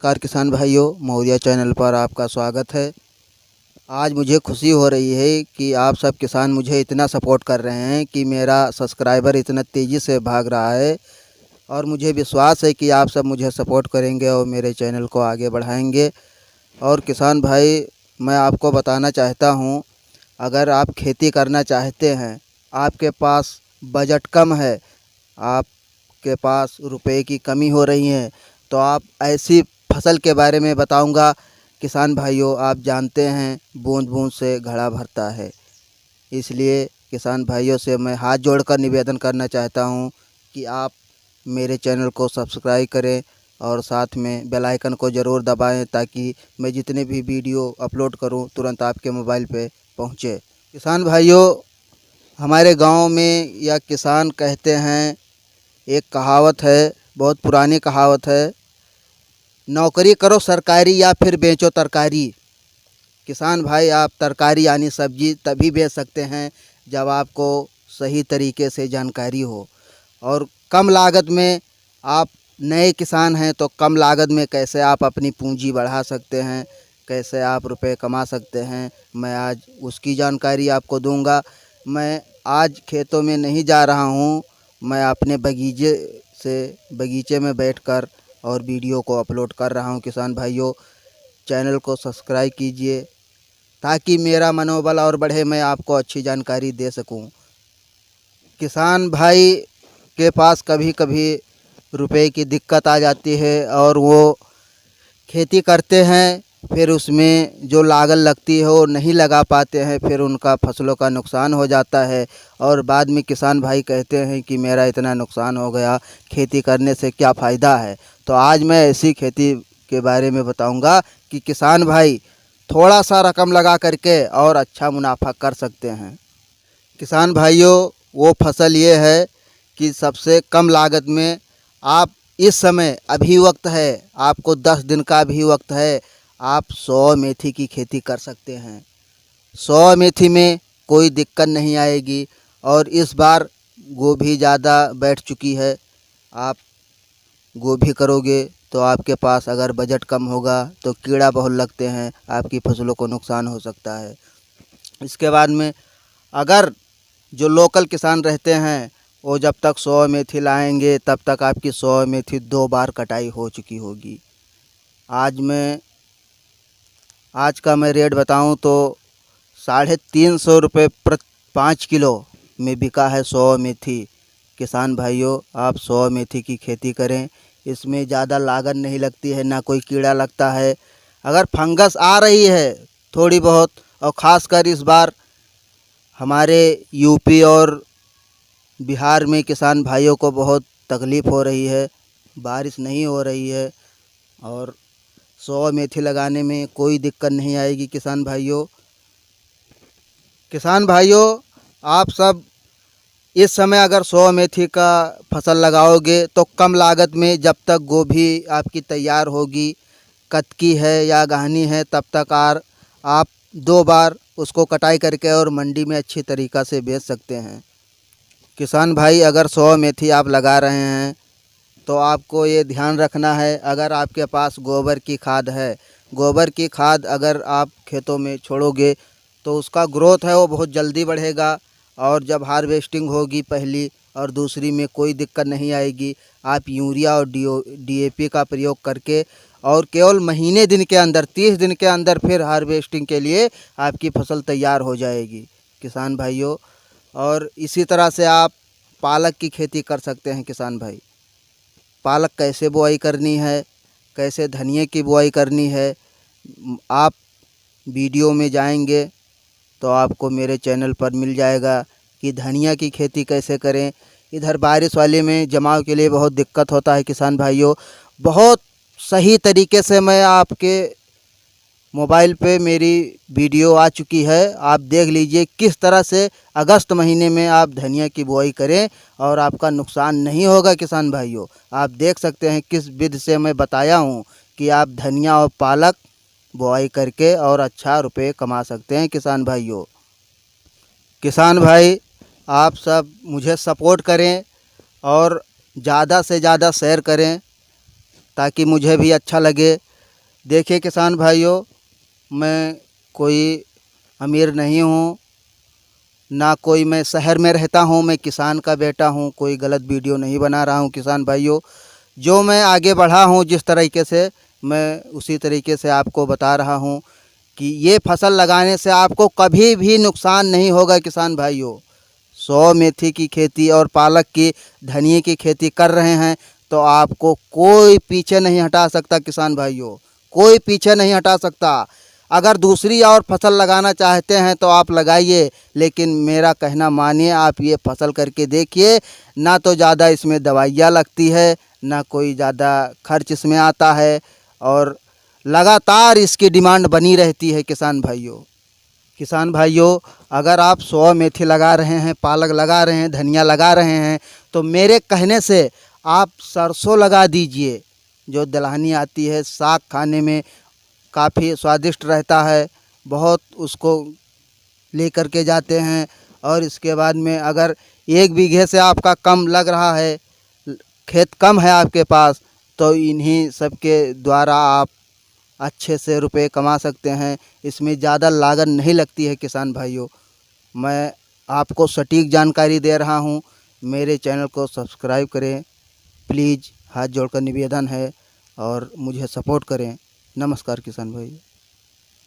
नमस्कार किसान भाइयों, मौर्या चैनल पर आपका स्वागत है। आज मुझे खुशी हो रही है कि आप सब किसान मुझे इतना सपोर्ट कर रहे हैं कि मेरा सब्सक्राइबर इतना तेज़ी से भाग रहा है और मुझे विश्वास है कि आप सब मुझे सपोर्ट करेंगे और मेरे चैनल को आगे बढ़ाएंगे। और किसान भाई, मैं आपको बताना चाहता हूं, अगर आप खेती करना चाहते हैं, आपके पास बजट कम है, आपके पास रुपए की कमी हो रही है, तो आप ऐसी फसल के बारे में बताऊंगा। किसान भाइयों, आप जानते हैं बूंद बूंद से घड़ा भरता है, इसलिए किसान भाइयों से मैं हाथ जोड़कर निवेदन करना चाहता हूं कि आप मेरे चैनल को सब्सक्राइब करें और साथ में बेल आइकन को ज़रूर दबाएं ताकि मैं जितने भी वीडियो अपलोड करूं तुरंत आपके मोबाइल पे पहुंचे। किसान भाइयों, हमारे गांव में या किसान कहते हैं, एक कहावत है, बहुत पुरानी कहावत है, नौकरी करो सरकारी या फिर बेचो तरकारी। किसान भाई, आप तरकारी यानी सब्जी तभी बेच सकते हैं जब आपको सही तरीके से जानकारी हो और कम लागत में। आप नए किसान हैं तो कम लागत में कैसे आप अपनी पूंजी बढ़ा सकते हैं, कैसे आप रुपए कमा सकते हैं, मैं आज उसकी जानकारी आपको दूंगा। मैं आज खेतों में नहीं जा रहा हूं, मैं अपने बगीचे में बैठकर और वीडियो को अपलोड कर रहा हूं। किसान भाइयों, चैनल को सब्सक्राइब कीजिए ताकि मेरा मनोबल और बढ़े, मैं आपको अच्छी जानकारी दे सकूं। किसान भाई के पास कभी कभी रुपए की दिक्कत आ जाती है और वो खेती करते हैं, फिर उसमें जो लागत लगती है वो नहीं लगा पाते हैं, फिर उनका फसलों का नुकसान हो जाता है और बाद में किसान भाई कहते हैं कि मेरा इतना नुकसान हो गया, खेती करने से क्या फ़ायदा है। तो आज मैं ऐसी खेती के बारे में बताऊंगा कि किसान भाई थोड़ा सा रकम लगा करके और अच्छा मुनाफा कर सकते हैं। किसान भाइयों, वो फसल ये है कि सबसे कम लागत में आप इस समय अभी वक्त है, आपको 10 दिन का भी वक्त है, आप 100 मेथी की खेती कर सकते हैं। 100 मेथी में कोई दिक्कत नहीं आएगी और इस बार गोभी ज़्यादा बैठ चुकी है। आप गोभी करोगे तो आपके पास अगर बजट कम होगा तो कीड़ा बहुत लगते हैं, आपकी फसलों को नुकसान हो सकता है। इसके बाद में अगर जो लोकल किसान रहते हैं वो जब तक 100 मेथी लाएंगे तब तक आपकी 100 मेथी 2 बार कटाई हो चुकी होगी। आज का मैं रेट बताऊं तो 350 रुपये प्रति 5 किलो में बिका है 100 मेथी। किसान भाइयों, आप 100 मेथी की खेती करें, इसमें ज़्यादा लागत नहीं लगती है, ना कोई कीड़ा लगता है। अगर फंगस आ रही है थोड़ी बहुत, और ख़ासकर इस बार हमारे यूपी और बिहार में किसान भाइयों को बहुत तकलीफ़ हो रही है, बारिश नहीं हो रही है और 100 मेथी लगाने में कोई दिक्कत नहीं आएगी। किसान भाइयों, आप सब इस समय अगर 100 मेथी का फसल लगाओगे तो कम लागत में, जब तक गोभी आपकी तैयार होगी, कतकी है या गहनी है, तब तक आप 2 बार उसको कटाई करके और मंडी में अच्छी तरीक़ा से बेच सकते हैं। किसान भाई, अगर 100 मेथी आप लगा रहे हैं तो आपको ये ध्यान रखना है, अगर आपके पास गोबर की खाद है, गोबर की खाद अगर आप खेतों में छोड़ोगे तो उसका ग्रोथ है वो बहुत जल्दी बढ़ेगा और जब हार्वेस्टिंग होगी पहली और दूसरी में कोई दिक्कत नहीं आएगी। आप यूरिया और डीएपी का प्रयोग करके और केवल महीने दिन के अंदर, 30 दिन के अंदर फिर हार्वेस्टिंग के लिए आपकी फसल तैयार हो जाएगी। किसान भाइयों, और इसी तरह से आप पालक की खेती कर सकते हैं। किसान भाई, पालक कैसे बुआई करनी है, कैसे धनिए की बुआई करनी है, आप वीडियो में जाएंगे तो आपको मेरे चैनल पर मिल जाएगा कि धनिया की खेती कैसे करें। इधर बारिश वाले में जमाव के लिए बहुत दिक्कत होता है। किसान भाइयों, बहुत सही तरीके से मैं आपके मोबाइल पे मेरी वीडियो आ चुकी है, आप देख लीजिए किस तरह से अगस्त महीने में आप धनिया की बुआई करें और आपका नुकसान नहीं होगा। किसान भाइयों, आप देख सकते हैं किस विधि से मैं बताया हूँ कि आप धनिया और पालक बुआई करके और अच्छा रुपए कमा सकते हैं। किसान भाई, आप सब मुझे सपोर्ट करें और ज़्यादा से ज़्यादा शेयर करें ताकि मुझे भी अच्छा लगे देखिए किसान भाइयों, मैं कोई अमीर नहीं हूँ, ना कोई मैं शहर में रहता हूँ, मैं किसान का बेटा हूँ। कोई गलत वीडियो नहीं बना रहा हूँ किसान भाइयों। जो मैं आगे बढ़ा हूँ जिस तरीके से, मैं उसी तरीके से आपको बता रहा हूँ कि ये फसल लगाने से आपको कभी भी नुकसान नहीं होगा किसान भाइयों। 100 मेथी की खेती और पालक की, धनिए की खेती कर रहे हैं तो आपको कोई पीछे नहीं हटा सकता किसान भाइयों, कोई पीछे नहीं हटा सकता। अगर दूसरी और फसल लगाना चाहते हैं तो आप लगाइए, लेकिन मेरा कहना मानिए, आप ये फसल करके देखिए। ना तो ज़्यादा इसमें दवाइयाँ लगती है, ना कोई ज़्यादा खर्च इसमें आता है, और लगातार इसकी डिमांड बनी रहती है किसान भाइयों। किसान भाइयों, अगर आप 100 मेथी लगा रहे हैं, पालक लगा रहे हैं, धनिया लगा रहे हैं, तो मेरे कहने से आप सरसों लगा दीजिए। जो दलहनी आती है, साग खाने में काफ़ी स्वादिष्ट रहता है, बहुत उसको लेकर के जाते हैं। और इसके बाद में अगर 1 बीघे से आपका कम लग रहा है, खेत कम है आपके पास, तो इन्हीं सब के द्वारा आप अच्छे से रुपए कमा सकते हैं। इसमें ज़्यादा लागत नहीं लगती है किसान भाइयों। मैं आपको सटीक जानकारी दे रहा हूँ। मेरे चैनल को सब्सक्राइब करें प्लीज़, हाथ जोड़कर निवेदन है, और मुझे सपोर्ट करें। नमस्कार किसान भाई।